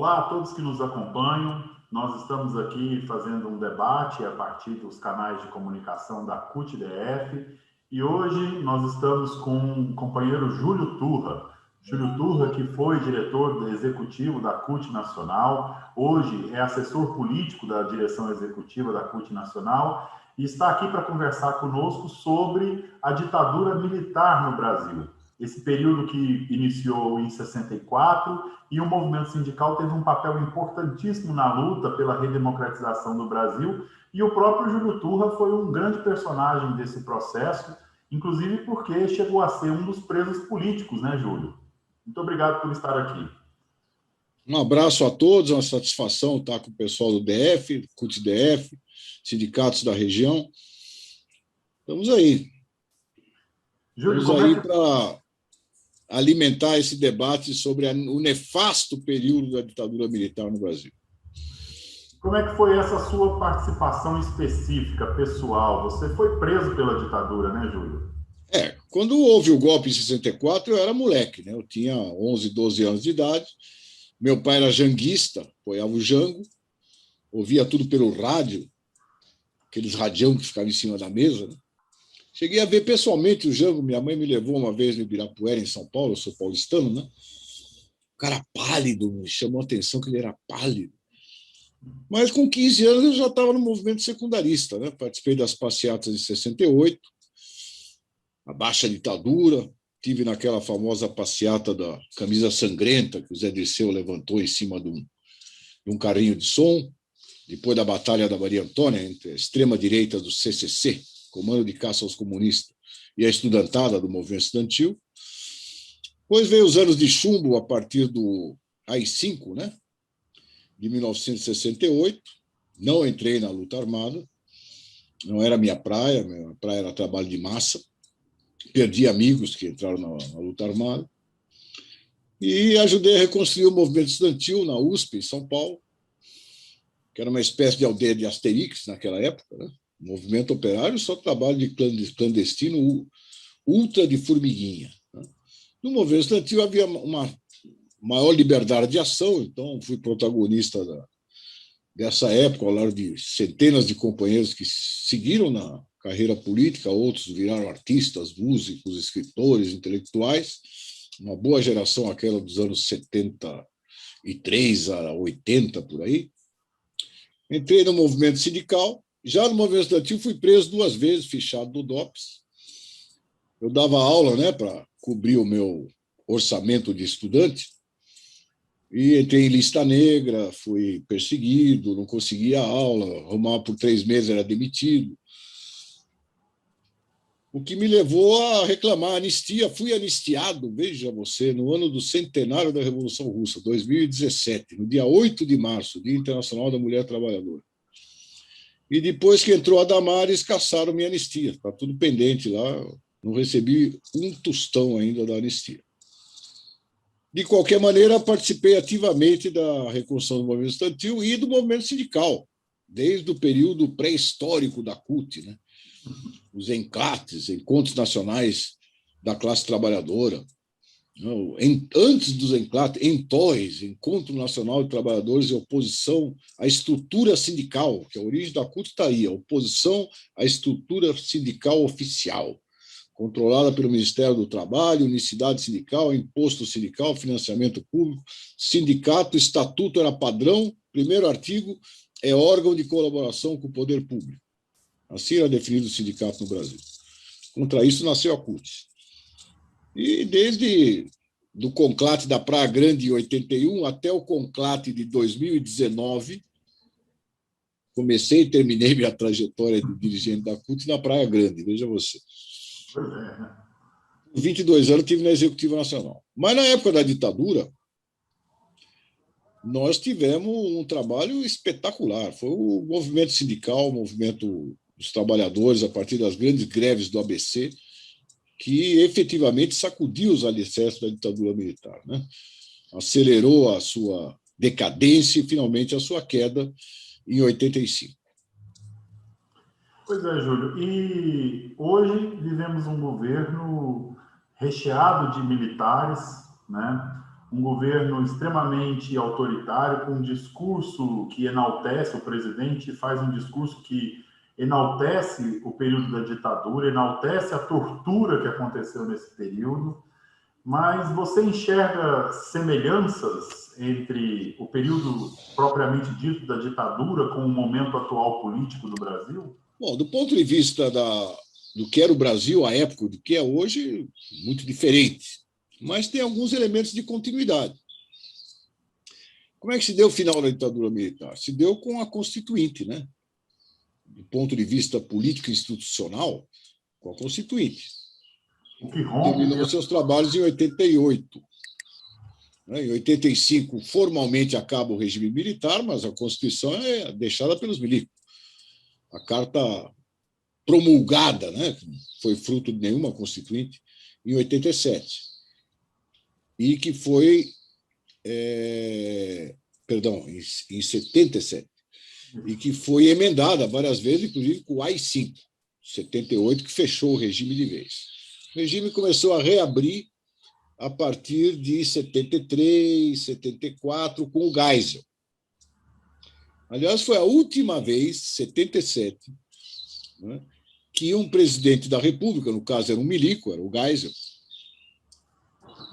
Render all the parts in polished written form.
Olá a todos que nos acompanham. Nós estamos aqui fazendo um debate a partir dos canais de comunicação da CUT-DF e hoje nós estamos com o companheiro Júlio Turra. Júlio Turra, que foi diretor executivo da CUT Nacional, hoje é assessor político da direção executiva da CUT Nacional e está aqui para conversar conosco sobre a ditadura militar no Brasil. Esse período que iniciou em 64 e o movimento sindical teve um papel importantíssimo na luta pela redemocratização do Brasil e o próprio Júlio Turra foi um grande personagem desse processo, inclusive porque chegou a ser um dos presos políticos, né, Júlio? Muito obrigado por estar aqui. Um abraço a todos, uma satisfação estar com o pessoal do DF, CUT-DF, sindicatos da região. Estamos aí. Júlio, Estamos aí para alimentar esse debate sobre o nefasto período da ditadura militar no Brasil. Como é que foi essa sua participação específica, pessoal? Você foi preso pela ditadura, né, Júlio? Quando houve o golpe em 64, eu era moleque, né? Eu tinha 11, 12 anos de idade. Meu pai era janguista, apoiava o Jango, ouvia tudo pelo rádio, aqueles radião que ficavam em cima da mesa, né? Cheguei a ver pessoalmente o Jango, minha mãe me levou uma vez no Ibirapuera, em São Paulo, eu sou paulistano, né? O cara pálido, me chamou a atenção que ele era pálido. Mas com 15 anos eu já estava no movimento secundarista, né? Participei das passeatas de 68, a baixa ditadura, tive naquela famosa passeata da camisa sangrenta que o Zé Dirceu levantou em cima de um carrinho de som, depois da Batalha da Maria Antônia, entre a extrema-direita do CCC, Comando de Caça aos Comunistas, e a estudantada do movimento estudantil. Depois veio os anos de chumbo a partir do AI-5, né? De 1968. Não entrei na luta armada, não era minha praia era trabalho de massa. Perdi amigos que entraram na luta armada. E ajudei a reconstruir o movimento estudantil na USP, em São Paulo, que era uma espécie de aldeia de Asterix naquela época, né? Movimento operário, só trabalho de clandestino ultra de formiguinha, né? No movimento estudantil havia uma maior liberdade de ação, então fui protagonista dessa época, ao lado de centenas de companheiros que seguiram na carreira política, outros viraram artistas, músicos, escritores, intelectuais, uma boa geração aquela dos anos 73 a 80, por aí. Entrei no movimento sindical, já no movimento estudantil fui preso 2 vezes, fichado do DOPS. Eu dava aula, né, para cobrir o meu orçamento de estudante, e entrei em lista negra, fui perseguido, não conseguia aula, arrumava por 3 meses, era demitido. O que me levou a reclamar anistia. Fui anistiado, veja você, no ano do centenário da Revolução Russa, 2017, no dia 8 de março, Dia Internacional da Mulher Trabalhadora. E depois que entrou a Damares, cassaram minha anistia. Está tudo pendente lá, não recebi um tostão ainda da anistia. De qualquer maneira, participei ativamente da reconstrução do movimento estudantil e do movimento sindical, desde o período pré-histórico da CUT, né? Os encates, encontros nacionais da classe trabalhadora. Antes dos encates, ENTOIs, Encontro Nacional de Trabalhadores e Oposição à Estrutura Sindical, que a origem da CUT está aí, a oposição à estrutura sindical oficial, controlada pelo Ministério do Trabalho, unicidade sindical, imposto sindical, financiamento público, sindicato, estatuto era padrão, primeiro artigo, é órgão de colaboração com o poder público. Assim era definido o sindicato no Brasil. Contra isso nasceu a CUT. E desde do conclate da Praia Grande em 81 até o conclate de 2019, comecei e terminei minha trajetória de dirigente da CUT na Praia Grande, veja você. Pois é, né? 22 anos tive na Executiva Nacional. Mas na época da ditadura, nós tivemos um trabalho espetacular. Foi o movimento sindical, o movimento dos trabalhadores, a partir das grandes greves do ABC, que efetivamente sacudiu os alicerces da ditadura militar, né? Acelerou a sua decadência e, finalmente, a sua queda em 85. Pois é, Júlio. E hoje vivemos um governo recheado de militares, né? um governo extremamente autoritário, com um discurso que enaltece, o presidente faz um discurso que enaltece o período da ditadura, enaltece a tortura que aconteceu nesse período, mas você enxerga semelhanças entre o período propriamente dito da ditadura com o momento atual político do Brasil? Bom, do ponto de vista do que era o Brasil à época, do que é hoje, muito diferente. Mas tem alguns elementos de continuidade. Como é que se deu o final da ditadura militar? Se deu com a Constituinte, né? Do ponto de vista político e institucional, com a Constituinte. O que rompe... Terminou seus trabalhos em 88. Em 85, formalmente acaba o regime militar, mas a Constituição é deixada pelos milicos. A carta promulgada, né? Foi fruto de nenhuma Constituinte, em 87. E que foi, em 77, e que foi emendada várias vezes, inclusive com o AI-5, 78, que fechou o regime de vez. O regime começou a reabrir a partir de 73, 74, com o Geisel. Aliás, foi a última vez, 77, né, que um presidente da República, no caso era um milico, era o Geisel,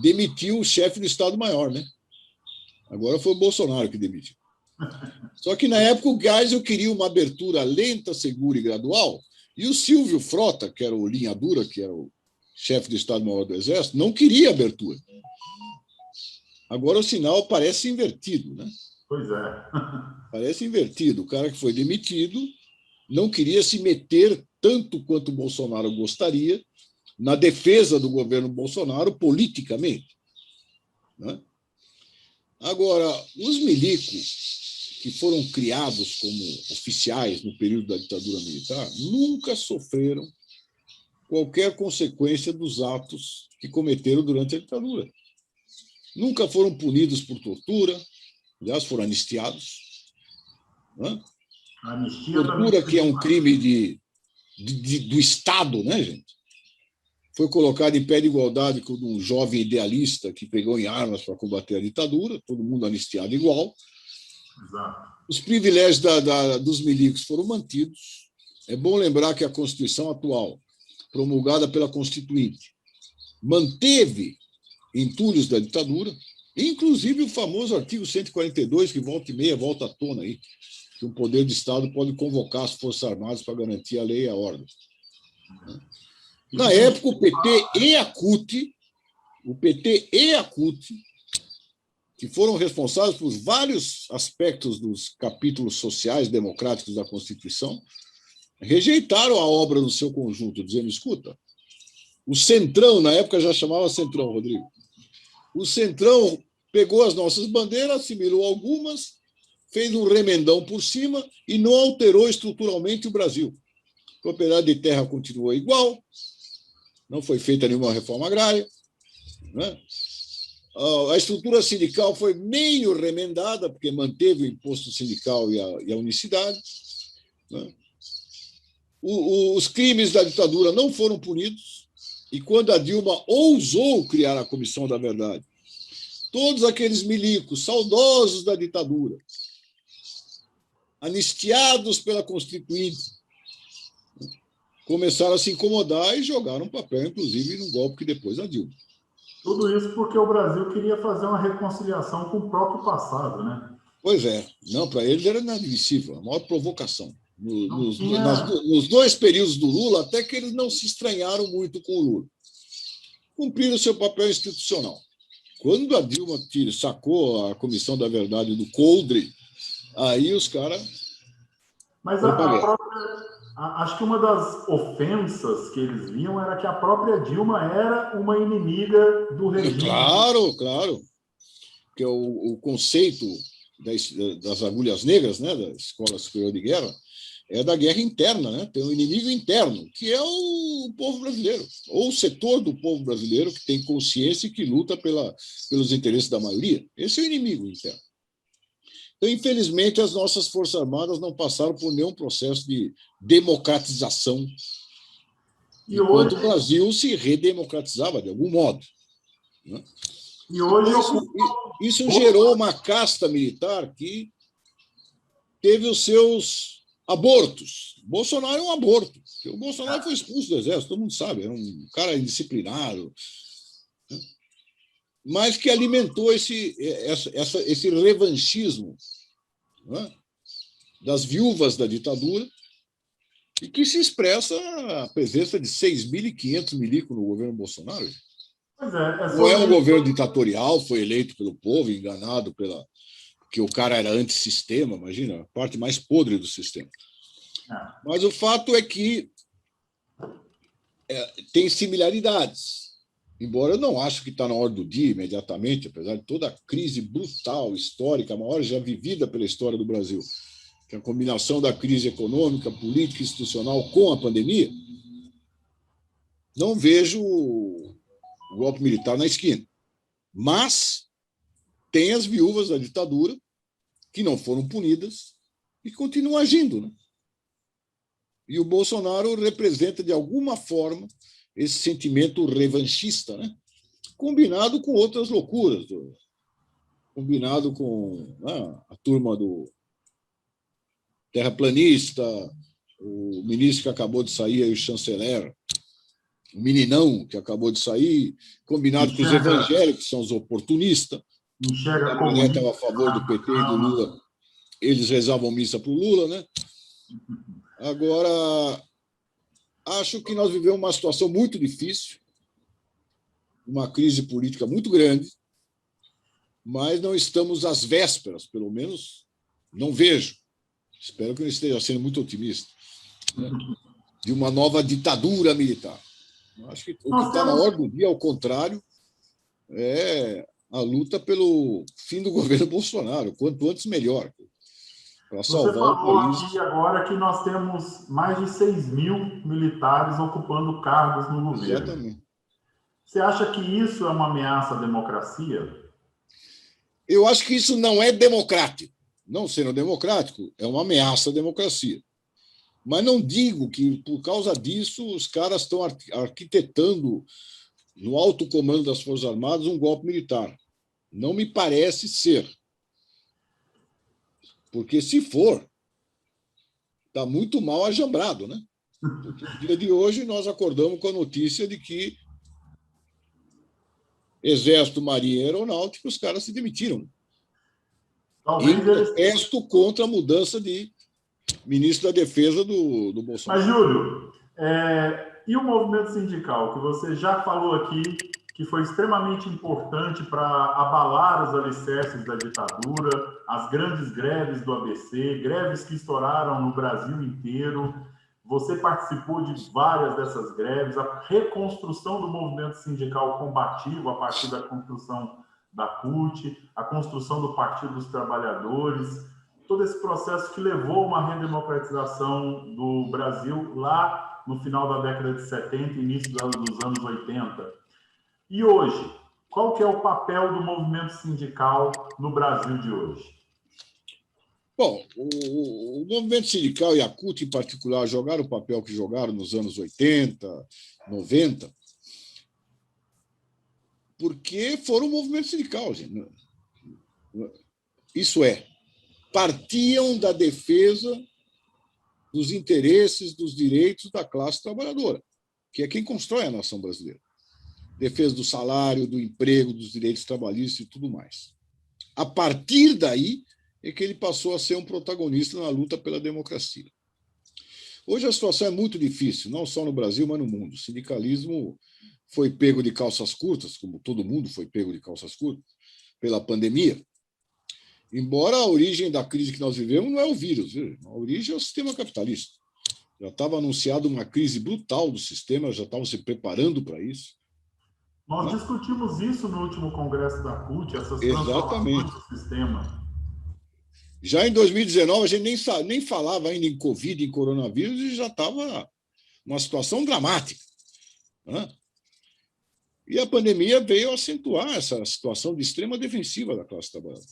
demitiu o chefe do Estado-Maior, né? Agora foi o Bolsonaro que demitiu. Só que, na época, o Geisel queria uma abertura lenta, segura e gradual, e o Silvio Frota, que era o linha dura, que era o chefe do Estado-Maior do Exército, não queria abertura. Agora o sinal parece invertido, né? Pois é. Parece invertido. O cara que foi demitido não queria se meter tanto quanto o Bolsonaro gostaria na defesa do governo Bolsonaro politicamente, né? Agora, os milicos que foram criados como oficiais no período da ditadura militar nunca sofreram qualquer consequência dos atos que cometeram durante a ditadura. Nunca foram punidos por tortura, aliás, foram anistiados, né? Tortura, que é um crime do Estado, né, gente? Foi colocado em pé de igualdade com um jovem idealista que pegou em armas para combater a ditadura, todo mundo anistiado igual. Exato. Os privilégios dos milicos foram mantidos. É bom lembrar que a Constituição atual, promulgada pela Constituinte, manteve entulhos da ditadura, inclusive o famoso artigo 142, que volta e meia volta à tona aí, que o poder do Estado pode convocar as Forças Armadas para garantir a lei e a ordem. Na época, o PT e a CUT, que foram responsáveis por vários aspectos dos capítulos sociais democráticos da Constituição, rejeitaram a obra no seu conjunto, dizendo, escuta, o Centrão, na época já chamava Centrão, Rodrigo, o Centrão pegou as nossas bandeiras, assimilou algumas, fez um remendão por cima e não alterou estruturalmente o Brasil. A propriedade de terra continuou igual, não foi feita nenhuma reforma agrária, né? A estrutura sindical foi meio remendada, porque manteve o imposto sindical e a unicidade, né? Os crimes da ditadura não foram punidos, e quando a Dilma ousou criar a Comissão da Verdade, todos aqueles milicos saudosos da ditadura, anistiados pela Constituinte, começaram a se incomodar e jogaram um papel, inclusive, num golpe que depois a Dilma. Tudo isso porque o Brasil queria fazer uma reconciliação com o próprio passado, né? Pois é. Não, para eles era inadmissível, a maior provocação. Nos dois períodos do Lula, até que eles não se estranharam muito com o Lula. Cumpriram seu papel institucional. Quando a Dilma sacou a Comissão da Verdade do coldre, aí os caras... Mas acho que uma das ofensas que eles viam era que a própria Dilma era uma inimiga do regime. Claro, claro. Porque o conceito das agulhas negras, né, da Escola Superior de Guerra, é da guerra interna, né? Tem um inimigo interno, que é o povo brasileiro, ou o setor do povo brasileiro que tem consciência e que luta pelos interesses da maioria. Esse é o inimigo interno. Então, infelizmente, as nossas Forças Armadas não passaram por nenhum processo de democratização, enquanto o Brasil se redemocratizava de algum modo, né? E hoje isso gerou uma casta militar que teve os seus abortos. Bolsonaro é um aborto. O Bolsonaro foi expulso do exército, todo mundo sabe, era um cara indisciplinado, mas que alimentou esse revanchismo, né, das viúvas da ditadura, e que se expressa a presença de 6.500 milicos no governo Bolsonaro. Não é um governo ditatorial, foi eleito pelo povo, enganado porque o cara era antissistema, imagina, a parte mais podre do sistema. Mas o fato é que tem similaridades, embora eu não acho que está na hora do dia imediatamente, apesar de toda a crise brutal, histórica, a maior já vivida pela história do Brasil, que é a combinação da crise econômica, política e institucional com a pandemia, não vejo o golpe militar na esquina. Mas tem as viúvas da ditadura que não foram punidas e continuam agindo, né? E o Bolsonaro representa, de alguma forma, esse sentimento revanchista, né? Combinado com outras loucuras, combinado com a turma do terraplanista, o ministro que acabou de sair, aí, o chanceler, o meninão que acabou de sair, combinado com os evangélicos, que são os oportunistas. A mulher estava a favor do PT e do Lula, eles rezavam missa para o Lula, né? Agora, acho que nós vivemos uma situação muito difícil, uma crise política muito grande, mas não estamos às vésperas, pelo menos não vejo, espero que eu esteja sendo muito otimista, né, de uma nova ditadura militar. Acho que o que está na ordem do dia, ao contrário, é a luta pelo fim do governo Bolsonaro, quanto antes melhor, para salvar o país. Você falou aqui agora que nós temos mais de 6.000 militares ocupando cargos no governo. Exatamente. Você acha que isso é uma ameaça à democracia? Eu acho que isso não é democrático. Não sendo democrático, é uma ameaça à democracia. Mas não digo que, por causa disso, os caras estão arquitetando, no alto comando das Forças Armadas, um golpe militar. Não me parece ser. Porque, se for, está muito mal ajambrado, né? Porque no dia de hoje nós acordamos com a notícia de que Exército, Marinha e Aeronáutica, os caras se demitiram. Em protesto contra a mudança de ministro da Defesa do Bolsonaro. Mas, Júlio, e o movimento sindical, que você já falou aqui, que foi extremamente importante para abalar os alicerces da ditadura, as grandes greves do ABC, greves que estouraram no Brasil inteiro. Você participou de várias dessas greves, a reconstrução do movimento sindical combativo a partir da construção da CUT, a construção do Partido dos Trabalhadores, todo esse processo que levou a uma redemocratização do Brasil lá no final da década de 70 e início dos anos 80. E hoje, qual que é o papel do movimento sindical no Brasil de hoje? Bom, o movimento sindical e a CUT, em particular, jogaram o papel que jogaram nos anos 80, 90, porque foram um movimento sindical. Gente. Isso é, partiam da defesa dos interesses, dos direitos da classe trabalhadora, que é quem constrói a nação brasileira. Defesa do salário, do emprego, dos direitos trabalhistas e tudo mais. A partir daí é que ele passou a ser um protagonista na luta pela democracia. Hoje a situação é muito difícil, não só no Brasil, mas no mundo. O sindicalismo foi pego de calças curtas, como todo mundo foi pego de calças curtas, pela pandemia. Embora a origem da crise que nós vivemos não é o vírus, viu? A origem é o sistema capitalista. Já estava anunciada uma crise brutal do sistema, já estavam se preparando para isso. Nós discutimos isso no último congresso da CUT, essas transformações do sistema. Já em 2019, a gente nem falava ainda em Covid, em coronavírus, e já estava uma situação dramática. Né? E a pandemia veio acentuar essa situação de extrema defensiva da classe trabalhadora.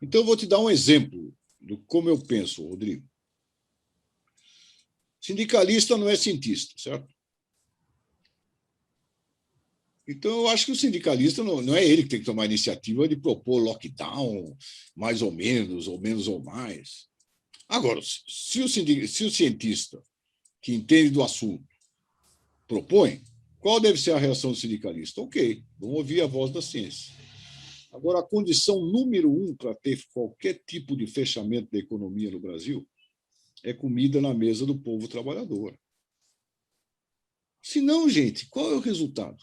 Então, eu vou te dar um exemplo de como eu penso, Rodrigo. Sindicalista não é cientista, certo? Então, eu acho que o sindicalista não é ele que tem que tomar a iniciativa de propor lockdown, mais ou menos ou mais. Agora, se o cientista que entende do assunto propõe, qual deve ser a reação do sindicalista? Ok, vamos ouvir a voz da ciência. Agora, a condição número 1 para ter qualquer tipo de fechamento da economia no Brasil é comida na mesa do povo trabalhador. Se não, gente, qual é o resultado?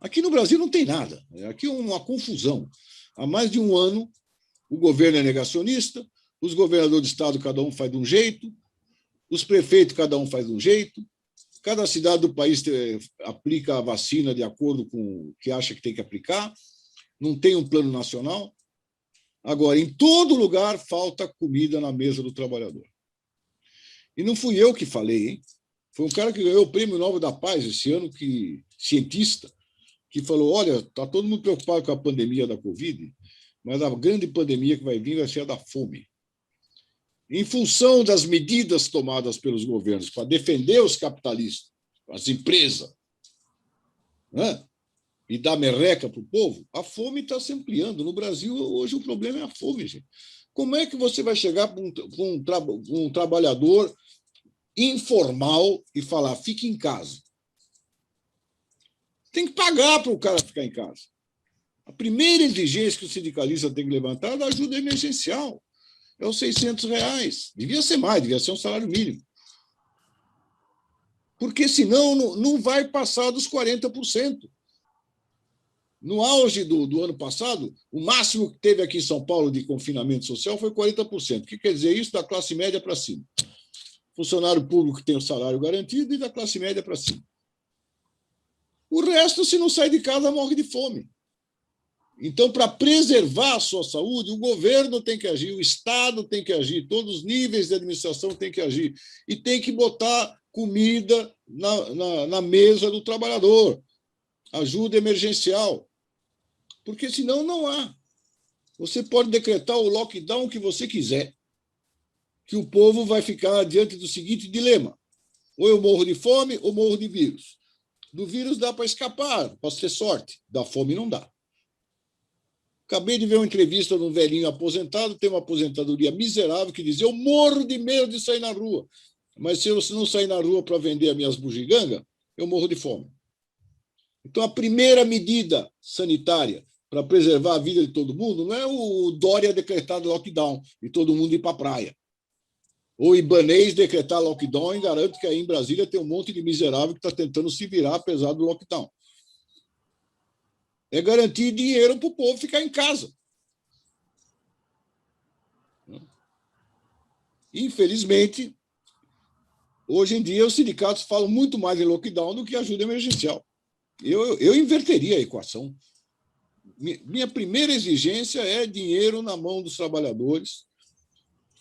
Aqui no Brasil não tem nada. Aqui é uma confusão. Há mais de um ano, o governo é negacionista, os governadores de estado, cada um faz de um jeito, os prefeitos, cada um faz de um jeito, cada cidade do país aplica a vacina de acordo com o que acha que tem que aplicar, não tem um plano nacional. Agora, em todo lugar, falta comida na mesa do trabalhador. E não fui eu que falei, hein? Foi um cara que ganhou o Prêmio Nobel da Paz esse ano, cientista, que falou, olha, está todo mundo preocupado com a pandemia da Covid, mas a grande pandemia que vai vir vai ser a da fome. Em função das medidas tomadas pelos governos para defender os capitalistas, as empresas, né, e dar merreca para o povo, a fome está se ampliando. No Brasil, hoje, o problema é a fome, gente. Como é que você vai chegar para um trabalhador informal e falar, fique em casa? Tem que pagar para o cara ficar em casa. A primeira exigência que o sindicalista tem que levantar é da ajuda emergencial. É os R$600. Devia ser mais, devia ser um salário mínimo. Porque, senão, não vai passar dos 40%. No auge do ano passado, o máximo que teve aqui em São Paulo de confinamento social foi 40%. O que quer dizer isso? Da classe média para cima. Funcionário público que tem o salário garantido e da classe média para cima. O resto, se não sai de casa, morre de fome. Então, para preservar a sua saúde, o governo tem que agir, o Estado tem que agir, todos os níveis de administração têm que agir. E tem que botar comida na mesa do trabalhador. Ajuda emergencial. Porque, senão, não há. Você pode decretar o lockdown que você quiser, que o povo vai ficar diante do seguinte dilema. Ou eu morro de fome ou morro de vírus. Do vírus dá para escapar, posso ter sorte. Da fome não dá. Acabei de ver uma entrevista de um velhinho aposentado, tem uma aposentadoria miserável, que diz, eu morro de medo de sair na rua, mas se eu não sair na rua para vender as minhas bugigangas, eu morro de fome. Então, a primeira medida sanitária para preservar a vida de todo mundo não é o Dória decretar lockdown e todo mundo ir para a praia. Ou Ibanez decretar lockdown e garante que aí em Brasília tem um monte de miserável que está tentando se virar apesar do lockdown. É garantir dinheiro para o povo ficar em casa. Infelizmente, hoje em dia, os sindicatos falam muito mais em lockdown do que ajuda emergencial. Eu inverteria a equação. Minha primeira exigência é dinheiro na mão dos trabalhadores.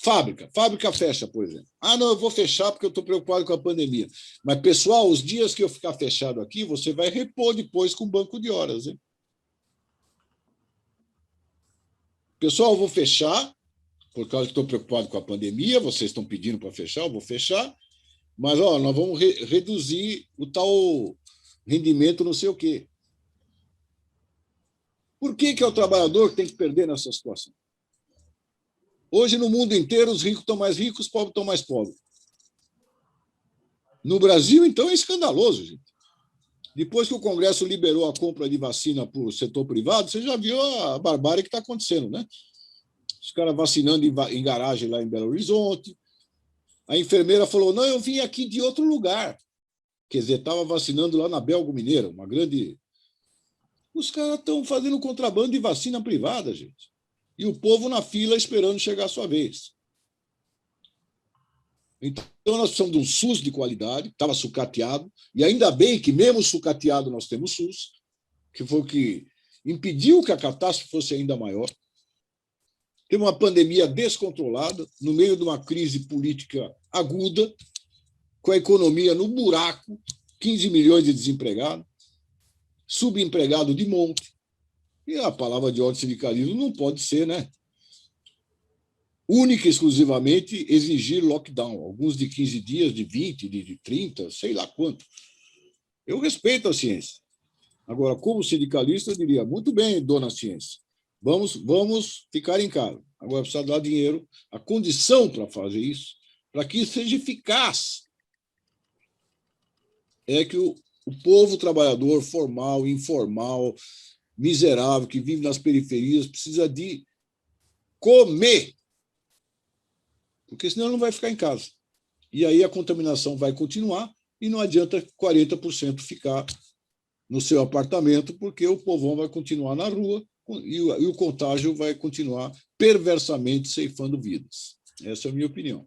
Fábrica fecha, por exemplo. Ah, não, eu vou fechar porque eu estou preocupado com a pandemia. Mas, pessoal, os dias que eu ficar fechado aqui, você vai repor depois com o banco de horas, hein? Pessoal, eu vou fechar, por causa que estou preocupado com a pandemia, vocês estão pedindo para fechar, eu vou fechar, mas nós vamos reduzir o tal rendimento não sei o quê. Por que é o trabalhador que tem que perder nessa situação? Hoje, no mundo inteiro, os ricos estão mais ricos, os pobres estão mais pobres. No Brasil, então, é escandaloso, gente. Depois que o Congresso liberou a compra de vacina para o setor privado, você já viu a barbárie que está acontecendo, né? Os caras vacinando em garagem lá em Belo Horizonte. A enfermeira falou, não, eu vim aqui de outro lugar. Quer dizer, estava vacinando lá na Belgo Mineira, uma grande... Os caras estão fazendo contrabando de vacina privada, gente. E o povo na fila esperando chegar a sua vez. Então, nós precisamos de um SUS de qualidade, estava sucateado, e ainda bem que, mesmo sucateado, nós temos SUS, que foi o que impediu que a catástrofe fosse ainda maior. Temos uma pandemia descontrolada, no meio de uma crise política aguda, com a economia no buraco, 15 milhões de desempregados, subempregado de monte. E a palavra de ordem sindicalismo não pode ser, né? Única e exclusivamente exigir lockdown, alguns de 15 dias, de 20, de 30, sei lá quanto. Eu respeito a ciência. Agora, como sindicalista, eu diria, muito bem, dona ciência, vamos ficar em casa. Agora, precisa dar dinheiro, a condição para fazer isso, para que isso seja eficaz, é que o povo trabalhador formal, informal, miserável, que vive nas periferias, precisa de comer, porque senão não vai ficar em casa. E aí a contaminação vai continuar e não adianta 40% ficar no seu apartamento, porque o povão vai continuar na rua e o contágio vai continuar perversamente ceifando vidas. Essa é a minha opinião.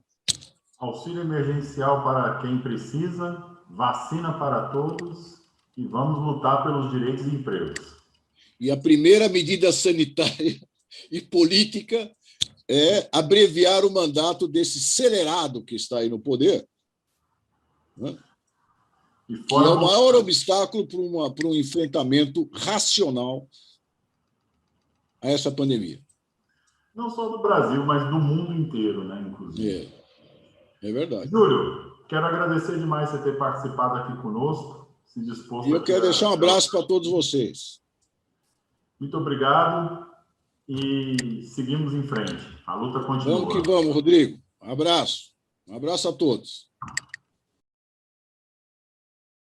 Auxílio emergencial para quem precisa, vacina para todos e vamos lutar pelos direitos e empregos. E a primeira medida sanitária e política é abreviar o mandato desse celerado que está aí no poder, né? Que é o maior obstáculo para um enfrentamento racional a essa pandemia. Não só do Brasil, mas do mundo inteiro, né, inclusive. É verdade. Júlio, quero agradecer demais você ter participado aqui conosco, se disposto. E eu quero deixar um abraço para todos vocês. Muito obrigado e seguimos em frente. A luta continua. Vamos que vamos, Rodrigo. Um abraço. Um abraço a todos.